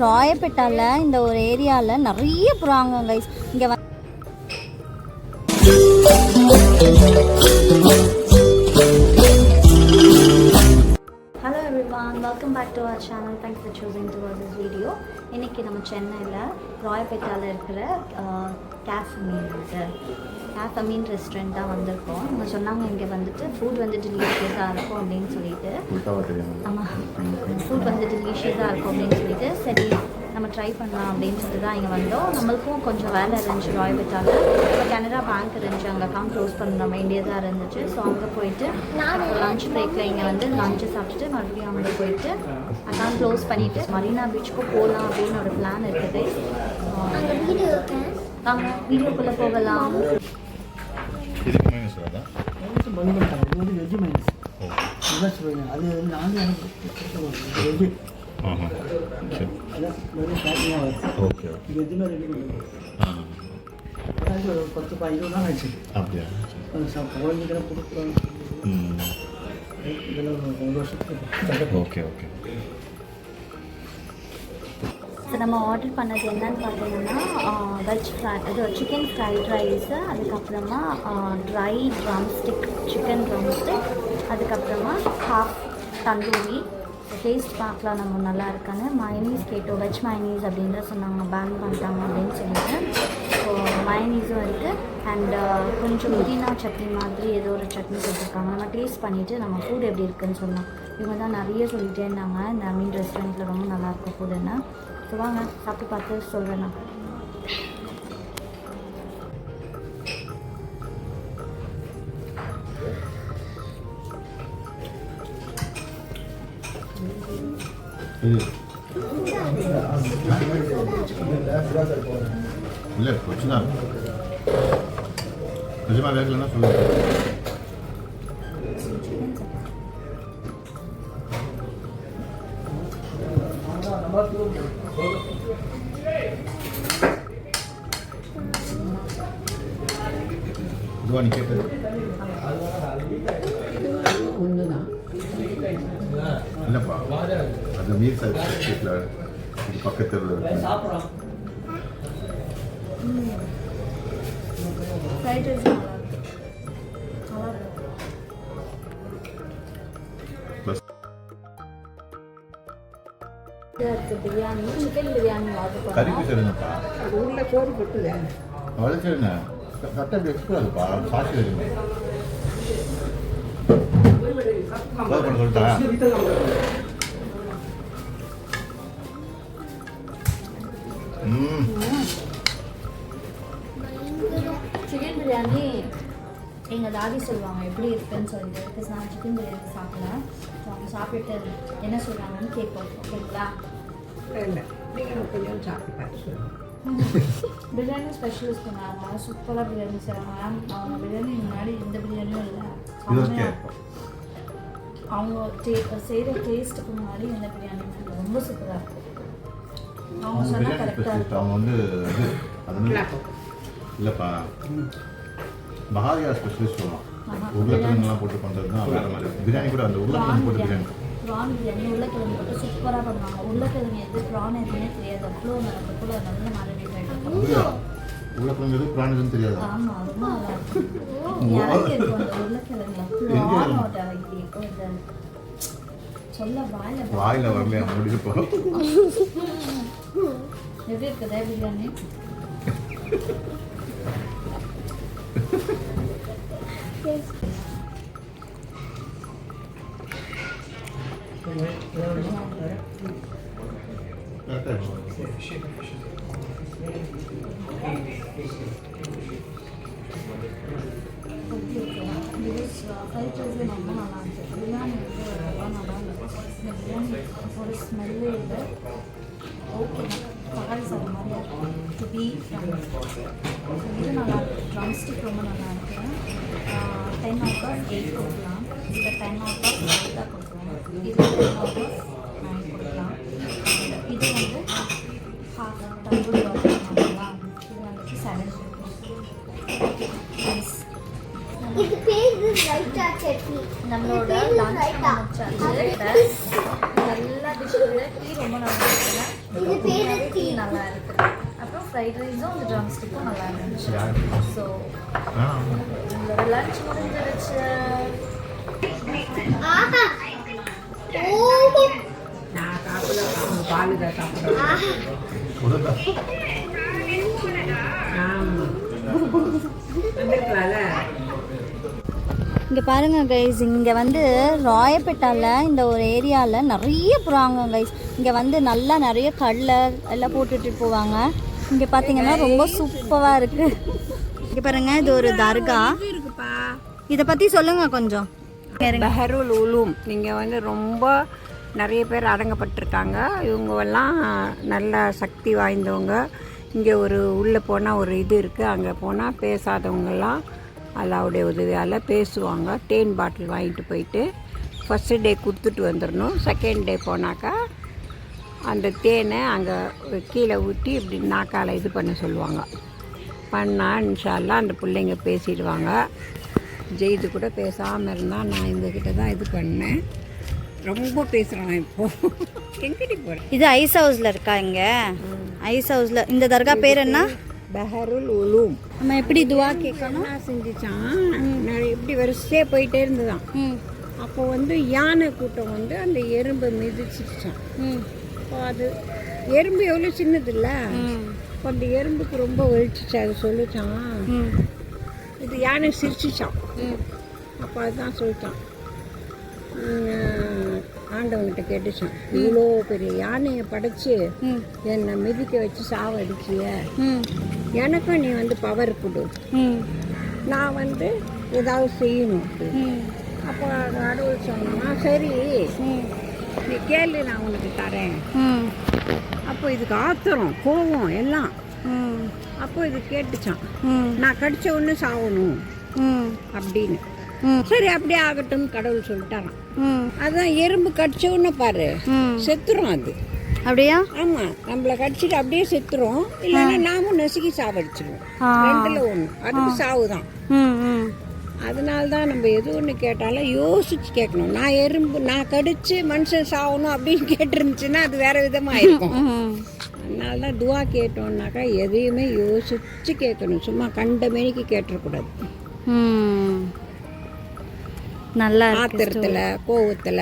ராயப்பேட்டாவில் இந்த ஒரு ஏரியாவில் நிறைய புறாங்க கைஸ். இங்கே hello everyone, welcome back to our channel. Thanks for choosing to watch this video. இன்றைக்கி நம்ம சென்னையில் ராயப்பேட்டாவில் இருக்கிற கேஃப் மீன் ரெஸ்டாரண்ட் தான் வந்திருக்கோம். நம்ம சொன்னாங்க இங்கே வந்துட்டு ஃபுட் வந்து டெலிஷியஸாக இருக்கும் அப்படின்னு சொல்லிட்டு. ஆமாம், ஃபுட் வந்து டெலிஷியஸாக இருக்கும் அப்படின்னு சொல்லிட்டு சரி நம்ம ட்ரை பண்ணலாம் அப்படின்னு சொல்லிட்டு தான் இங்கே வந்தோம். நம்மளுக்கும் கொஞ்சம் வேலை இருந்துச்சு ராயப்பேட்டாவில். இப்போ கனரா பேங்க் இருந்துச்சு, அங்கே அக்கௌண்ட் க்ளோஸ் பண்ண வேண்டியதாக இருந்துச்சு. ஸோ அங்கே போயிட்டு லஞ்ச் பிரேக்கில் இங்கே வந்து லஞ்சு சாப்பிட்டுட்டு மறுபடியும் அங்கே போயிட்டு அக்கௌண்ட் க்ளோஸ் பண்ணிவிட்டு மரீனா பீச்சுக்கும் போகலாம் அப்படின்னு ஒரு பிளான் இருக்குது. வாங்க வீடியோக்குள்ளே போகலாம். ஒரு 10-15 நாள் ஆச்சு. அப்படியா? குழந்தைகளை கொடுக்குறோம். இதில் 1 வருஷத்துக்கு. Okay okay. ஸோ நம்ம ஆர்டர் பண்ணது என்னன்னு பார்த்தீங்கன்னா வெஜ் ஃப்ரை, அது சிக்கன் ஃப்ரைட் ரைஸு, அதுக்கப்புறமா ட்ரை ட்ரம்ஸ்டிக், சிக்கன் ட்ரம்ஸ்டிக், அதுக்கப்புறமா ஹாஃப் தந்தூரி. டேஸ்ட் பார்க்கலாம் நம்ம நல்லா இருக்காங்க. மயனீஸ் கேட்டோம், வெஜ் மயனீஸ் அப்படின்னு சொன்னாங்க, பேன் பண்ணிட்டாங்க அப்படின்னு சொல்லிட்டு. ஸோ மயனீஸும் இருக்குது. அண்ட் கொஞ்சம் புதினா சட்னி மாதிரி ஏதோ ஒரு சட்னி கொடுத்துருக்காங்க. நம்ம டேஸ்ட் பண்ணிவிட்டு நம்ம ஃபுட் எப்படி இருக்குதுன்னு சொன்னோம். இவங்க தான் நிறைய சொல்லிகிட்டே இருந்தாங்க இந்த மீன் ரெஸ்டாரண்ட்டில் ரொம்ப நல்லாயிருக்கும் ஃபுட்டுன்னு. ஸோ வாங்க சாப்பிட்டு பார்த்து சொல்கிறேன் நான். இல்லை பிரச்சனை நிஜமாக வேகலைன்னா சொல்லுங்கள். இதுவா நீ கேட்டது? இல்லைப்பா, அது மீர் சைட்ல இது பக்கத்தில் இருக்கு. பிரியாணி, சிக்கன் பிரியாணி ஆர்டர் பண்ணோம். கறிக்கு சரிங்கப்பா, ஊரில் சோறு போட்டுது அவ்வளோ சரிங்க. கரெக்டாக எக்ஸ்பிரஸ்ப்பா சாட்சி வருங்க பண்ண சொல்லிட்டா. சிக்கன் பிரியாணி எங்கள் தாடி சொல்லுவாங்க எப்படி இருக்குன்னு சொல்லிட்டு. பிகாஸ் நான் சிக்கன் பிரியாணி சாப்பிட்றேன். ஸோ அவங்க சாப்பிட்டு என்ன சொல்கிறாங்கன்னு கேட்போம். ஓகேங்களா? இல்லை, நீங்கள் கொஞ்சம் சாப்பிட்டு பிரியாணி ஸ்பெஷலிஸ்ட் பண்ணாங்க, சூப்பராக பிரியாணி செய்கிறாங்க. அவங்க பிரியாணி முன்னாடி எந்த பிரியாணியும் இல்லை. அவங்க செய்கிற டேஸ்ட்டுக்கு முன்னாடி எந்த பிரியாணி ரொம்ப சூப்பராக இருக்கும். அவங்க சொன்னால் கரெக்டாக இருக்கும். அவங்க வந்து இல்லைப்பா, பஹாரியா ஸ்பெஷலிஸ்ட் சொல்லலாம். உருளைக்கிழங்குலாம் போட்டு பண்ணுறது தான் வேறு மாதிரி. பிரியாணி கூட அந்த உருளைக்கிழங்கு போட்டு பிரியாணி, ப்ரான் பிரியாணி உருளைக்கிழங்கு போட்டு சூப்பராக பண்ணுவாங்க. உருளைக்கிழங்கு எது ப்ரான் எதுவுமே தெரியாது. அவ்வளோ நல்ல நல்ல மாரினேட் ஆகிட்டு உருளைக்கிழங்கு எது ப்ரான் எதுவும் தெரியாது. ஆமாம், ரொம்ப நல்லா இருக்கும். யாருக்கு இருக்கும் அந்த உருளைக்கிழங்கு சொல்ல வாயில் வரலையா முடிச்சு போ. எப்படி இருக்குதா பிரியாணி? ஃப்ரைட் ரைஸே ரொம்ப நல்லா இருந்துச்சு. பிரியாணி வந்து ரொம்ப நல்லா இருந்துச்சு. இந்த பிரியாணி ஒரு ஸ்மெல்லே இல்லை. ஓகே, தக்காளி சாதம் மாதிரியா இருக்கும். பீஃப் இது நல்லா இருக்குது. ட்ரம்ஸ்டிக் ரொம்ப நல்லா இருக்குது. 10 out of 8 கொடுக்கலாம். இதில் 10 out of 8 தான் கொடுக்கலாம். இதில் 10 out of 9 கொடுக்கலாம். இது வந்து ஹாஃப் தந்தூரி கொடுக்கலாம். இது வந்துட்டு 7 நைஸ். இது பேரு ரைட்டா சட்னி. நம்மளோட லஞ்ச் முடிச்சாச்சு. எல்லா டிஷ்ஷும் டீ ரொம்ப நல்லா இருக்குல்ல. இது பேரு டீ நல்லா இருக்கு. அப்புறம் ஃப்ரைட் ரைஸும் அந்த ட்ரம் ஸ்டிக்கும் நல்லா இருந்துச்சு. ஸோ உங்களோட லஞ்ச் முடிஞ்சிருச்சு. ஆஹா ஓ நான் சாப்பிட பால் தான் சாப்பிடுறேன். ஆஹா ஆமாம் வந்துருக்கலாம்ல. இங்கே பாருங்கள் கைஸ், இங்கே வந்து ராயப்பேட்டாவில் இந்த ஒரு ஏரியாவில் நிறைய புறாங்க கைஸ். இங்கே வந்து நல்லா நிறைய கல்லர் எல்லாம் போட்டுட்டு போவாங்க. இங்கே பார்த்தீங்கன்னா ரொம்ப சூப்பராக இருக்குது. இங்கே பாருங்கள், இது ஒரு தர்கா. இருக்குப்பா இதை பற்றி சொல்லுங்கள் கொஞ்சம். பெஹருல் உலூம். நீங்கள் வந்து ரொம்ப நிறைய பேர் அடங்கப்பட்டிருக்காங்க. இவங்கெல்லாம் நல்ல சக்தி வாய்ந்தவங்க. இங்கே ஒரு உள்ளே போனால் ஒரு இது இருக்குது. அங்கே போனால் பேசாதவங்கெல்லாம் அல்லாவுடைய உதவியால் பேசுவாங்க. தேன் பாட்டில் வாங்கிட்டு போயிட்டு ஃபஸ்ட்டு டே கொடுத்துட்டு வந்துடணும். செகண்ட் டே போனாக்கா அந்த தேனை அங்கே கீழே ஊற்றி இப்படி நாக்கால் இது பண்ண சொல்லுவாங்க. பண்ணால் இன்ஷா அல்லாஹ் அந்த பிள்ளைங்க பேசிடுவாங்க. ஜெயிது கூட பேசாமல் இருந்தால் நான் இந்தக்கிட்ட தான் இது பண்ணேன். ரொம்ப பேசுகிறான் இப்போது. எங்கடி போகிறேன்? இது ஐஸ் ஹவுஸில் இருக்கா? இங்கே ஐஸ் ஹவுஸில் இந்த தர்கா பேர் என்ன? பெஹருல் உலூம். நம்ம எப்படி துவா கேட்கணும்? என்ன செஞ்சுச்சான், நிறைய இப்படி வரிசையாக போயிட்டே இருந்துதான். அப்போ வந்து யானை கூட்டம் வந்து அந்த எறும்பை மிதிச்சிருச்சான். அப்போ அது எறும்பு எவ்வளோ சின்னது இல்லை, அப்போ அந்த எறும்புக்கு ரொம்ப வலிச்சிச்சு. அது சொல்லிச்சான், இது யானை சிரிச்சிச்சான். அப்போ அதுதான் சொல்லிட்டான், ஆண்டவன்கிட்ட கேட்டுச்சான், இவ்வளோ பெரிய யானையை படைச்சு என்னை மிதிக்க வச்சு சாவடிச்சிய, எனக்கும் நீ வந்து பவர் கொடு, நான் வந்து ஏதாவது செய்யணும். அப்போ கடவுள் சொன்னா, சரி நீ கேளு, நான் உனக்கு தரேன். அப்போ இதுக்கு ஆத்திரம் கோவம் எல்லாம். அப்போ இது கேட்டுச்சான், நான் கடிச்ச ஒன்று சாவணும் அப்படின்னு. சரி அப்படியே ஆகட்டும் கடவுள் சொல்லிட்டாரான். அதான் எறும்பு கடிச்ச ஒன்று பாரு செத்துரும் அது. அப்படியா? ஆமா, நம்மள கடிச்சிட்டு அப்படியே செத்துரும், இல்லைன்னா நாமும் நசுக்கி சாவடிச்சிருவோம். ரெண்டுல ஒண்ணு, அதுக்கு சாவுதான். அதனால்தான் நம்ம எது ஒன்று கேட்டாலும் யோசிச்சு கேட்கணும். நான் கடிச்சு மனுஷன் சாகணும் அப்படின்னு கேட்டுருந்துச்சுன்னா அது வேற விதமா இருக்கும். அதனாலதான் துவா கேட்டோம்னாக்கா எதையுமே யோசிச்சு கேட்கணும். சும்மா கண்ட மேனிக்கு கேட்டுறக்கூடாது. நல்லா ஆத்திரத்துல கோவத்துல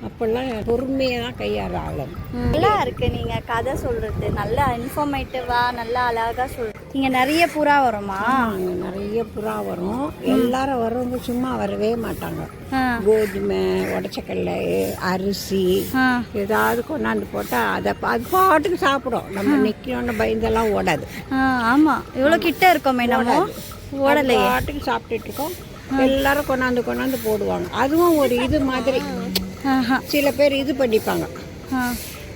அப்பெல்லாம் பொறுமையா கையாள ஆளும். நல்லா இருக்கு நீங்க கதை சொல்றது, நல்லா இன்ஃபர்மேட்டிவா நல்லா அழகா சொல்றீங்க. இங்க நிறைய புறா வருமா? அங்க நிறைய புறா வரும். எல்லாரும் வர்றவங்க சும்மா வரவே மாட்டாங்க. கோதுமை, உடச்சக்கல்ல, அரிசி ஏதாவது கொண்டாந்து போட்டா அதை அது பாட்டுக்கு சாப்பிடும். நம்ம நிக்கணும்னு பயந்தெல்லாம் ஓடாது. ஆமா, இவ்வளவு கிட்ட இருக்கோமே நம்ம ஓடலையே, பாட்டுக்கு சாப்பிட்டுட்டு இருக்கோம். எல்லாரும் கொண்டாந்து போடுவாங்க. அதுவும் ஒரு இது மாதிரி. சில பேர் இது பண்ணிப்பாங்க,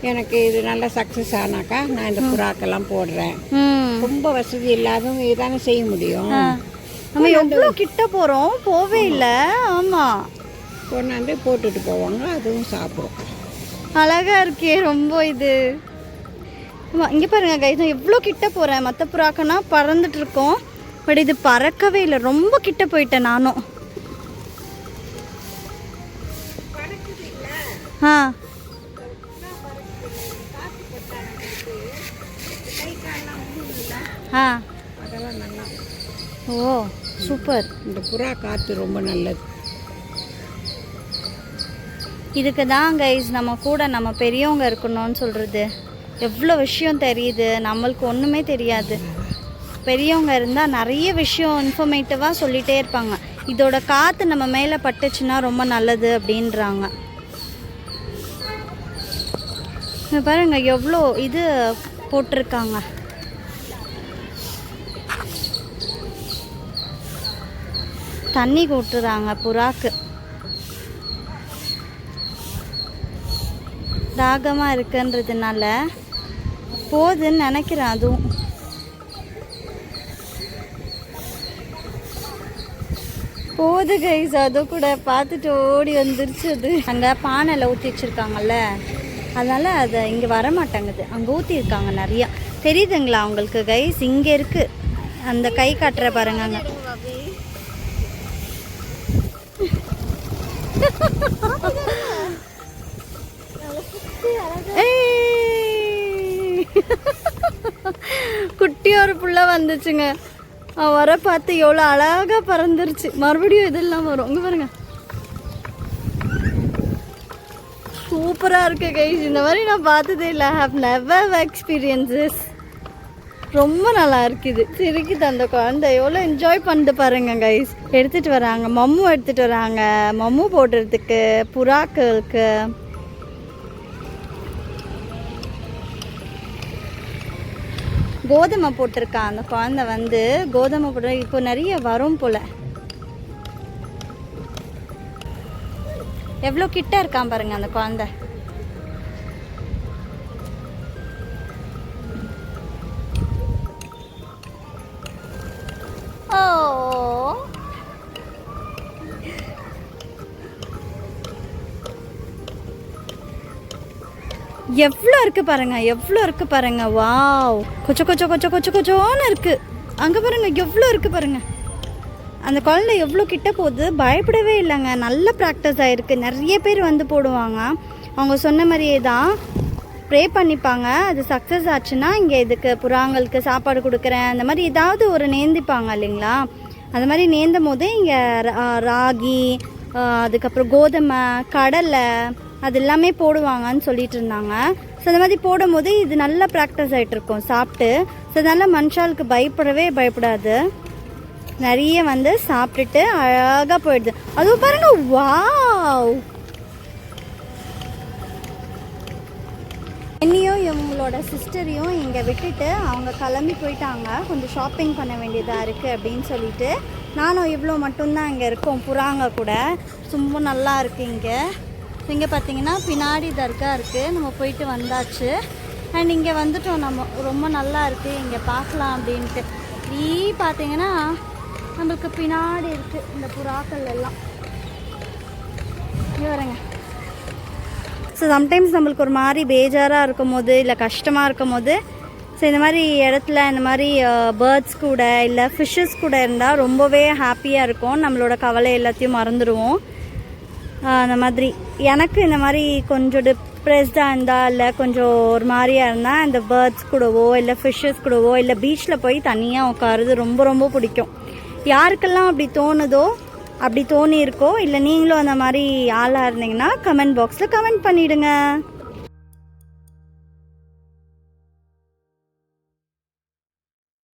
எனக்கு இது நல்லா சக்ஸஸ் ஆனாக்கா நான் இந்த புறாக்கெல்லாம் போடுறேன். ரொம்ப வசதி இல்லாதவங்க இதானே செய்ய முடியும். நம்ம எவ்வளோ கிட்ட போகிறோம், போவே இல்லை. ஆமாம், கொண்டாந்து போட்டுட்டு போவாங்க, அதுவும் சாப்பிடும். அழகா இருக்கே ரொம்ப இது. ஆமாம், இங்கே பாருங்க கைஸ், எவ்வளோ கிட்ட போகிறேன். மற்ற புறாக்கன்னா பறந்துட்டு இருக்கோம், பட் இது பறக்கவே இல்லை. ரொம்ப கிட்ட போயிட்டேன் நானும். அதெல்லாம் நல்லா. ஓ சூப்பர். இந்த புறா காற்று ரொம்ப நல்லது. இதுக்கு தான் கைஸ் நம்ம கூட நம்ம பெரியவங்க இருக்கணும்னு சொல்கிறது. எவ்வளோ விஷயம் தெரியுது, நம்மளுக்கு ஒன்றுமே தெரியாது. பெரியவங்க இருந்தால் நிறைய விஷயம் இன்ஃபர்மேட்டிவாக சொல்லிகிட்டே இருப்பாங்க. இதோட காற்று நம்ம மேலே பட்டுச்சுன்னா ரொம்ப நல்லது அப்படின்றாங்க. பாருங்க எவ்வளோ இது போட்டிருக்காங்க. தண்ணி கூட்டுறாங்க புறாக்கு. தாகமாக இருக்குன்றதுனால போகுதுன்னு நினைக்கிறேன். அதுவும் போகுது கைஸ். அதை கூட பார்த்துட்டு ஓடி வந்துருச்சு. அது அங்கே பானையில் ஊற்றி வச்சுருக்காங்கல்ல, அதனால் அதை இங்கே வர மாட்டேங்குது. அங்கே ஊற்றிருக்காங்க நிறையா. தெரியுதுங்களா உங்களுக்கு கைஸ்? இங்கே இருக்குது, அந்த கை காட்டுற பாருங்க. அங்கே ஃபுல்லாக வந்துச்சுங்க. வர பார்த்து எவ்வளோ அழகாக பறந்துருச்சு. மறுபடியும் இதெல்லாம் வரும். இங்கே பாருங்க, சூப்பராக இருக்குது கைஸ். இந்த மாதிரி நான் பார்த்ததே இல்லை. I have never experiences. ரொம்ப நல்லா இருக்குது. சிரிக்குது அந்த குழந்தை. எவ்வளோ என்ஜாய் பண்ணிட்டு பாருங்க கைஸ். எடுத்துகிட்டு வராங்க, மம்மு எடுத்துகிட்டு வராங்க, மம்மு போடுறதுக்கு, புறாக்களுக்கு. கோதுமை போட்டிருக்கான் அந்த குழந்தை வந்து. கோதுமை போட்டு இப்போ நிறைய வரும் போல். எவ்வளோ கிட்ட இருக்கான் பாருங்க அந்த குழந்தை. ஓ, எவ்வளோ இருக்கு பாருங்க, எவ்வளோ இருக்கு பாருங்க. வாவ், கொச்சோன்னு இருக்கு. அங்கே பாருங்க எவ்வளோ இருக்கு பாருங்க. அந்த குழந்தை எவ்வளோ கிட்ட போகுது, பயப்படவே இல்லைங்க. நல்ல ப்ராக்டிஸ் ஆகிருக்கு. நிறைய பேர் வந்து போடுவாங்க. அவங்க சொன்ன மாதிரியே தான் ப்ரே பண்ணிப்பாங்க. அது சக்ஸஸ் ஆச்சுன்னா இங்கே இதுக்கு புறாங்களுக்கு சாப்பாடு கொடுக்குறேன் அந்த மாதிரி ஏதாவது ஒரு நேந்திப்பாங்க இல்லைங்களா. அந்த மாதிரி நேந்தும் போது இங்கே ராகி, அதுக்கப்புறம் கோதுமை, கடலை அது எல்லாமே போடுவாங்கன்னு சொல்லிட்டு இருந்தாங்க. ஸோ அந்த மாதிரி போடும்போது இது நல்லா ப்ராக்டிஸ் ஆகிட்ருக்கோம் சாப்பிட்டு. ஸோ அதனால் மனுஷாளுக்கு பயப்படாது. நிறைய வந்து சாப்பிட்டுட்டு அழகாக போயிடுது. அதுவும் பாருங்க, வாவ். என்னையும் இவங்களோட சிஸ்டரையும் இங்கே விட்டுட்டு அவங்க கிளம்பி போயிட்டாங்க. கொஞ்சம் ஷாப்பிங் பண்ண வேண்டியதாக இருக்குது அப்படின்னு சொல்லிட்டு நானும் இவ்வளோ மட்டும்தான் இங்கே இருக்கோம். புறாங்க கூட ரொம்ப நல்லா இருக்குது இங்கே. இங்கே பார்த்தீங்கன்னா பின்னாடி தர்கா இருக்குது. நம்ம போயிட்டு வந்தாச்சு. அண்ட் இங்கே வந்துட்டோம் நம்ம. ரொம்ப நல்லா இருக்குது இங்கே பார்க்கலாம் அப்படின்ட்டு. பார்த்தீங்கன்னா நம்மளுக்கு பின்னாடி இருக்குது இந்த புறாக்கள் எல்லாம். இங்கே வரேங்க. ஸோ சம்டைம்ஸ் நம்மளுக்கு ஒரு மாதிரி பேஜாராக இருக்கும் போது, இல்லை கஷ்டமாக இருக்கும் போது, ஸோ இந்த மாதிரி இடத்துல இந்த மாதிரி பேர்ட்ஸ் கூட இல்லை ஃபிஷ்ஷஸ் கூட இருந்தால் ரொம்பவே ஹாப்பியாக இருக்கும். நம்மளோட கவலை எல்லாத்தையும் மறந்துடுவோம். அந்த மாதிரி எனக்கு இந்த மாதிரி கொஞ்சம் டிப்ரெஸ்டாக இருந்தால், இல்லை கொஞ்சம் ஒரு மாதிரியாக இருந்தால் இந்த பேர்ட்ஸ் கூடவோ இல்லை ஃபிஷ்ஷஸ் கூடவோ இல்லை பீச்சில் போய் தனியாக உட்காருது ரொம்ப ரொம்ப பிடிக்கும். யாருக்கெல்லாம் அப்படி தோணுதோ, அப்படி தோணி இருக்கோ, இல்லை நீங்களும் அந்த மாதிரி ஆளாக இருந்தீங்கன்னா கமெண்ட் பாக்ஸில் கமெண்ட் பண்ணிவிடுங்க.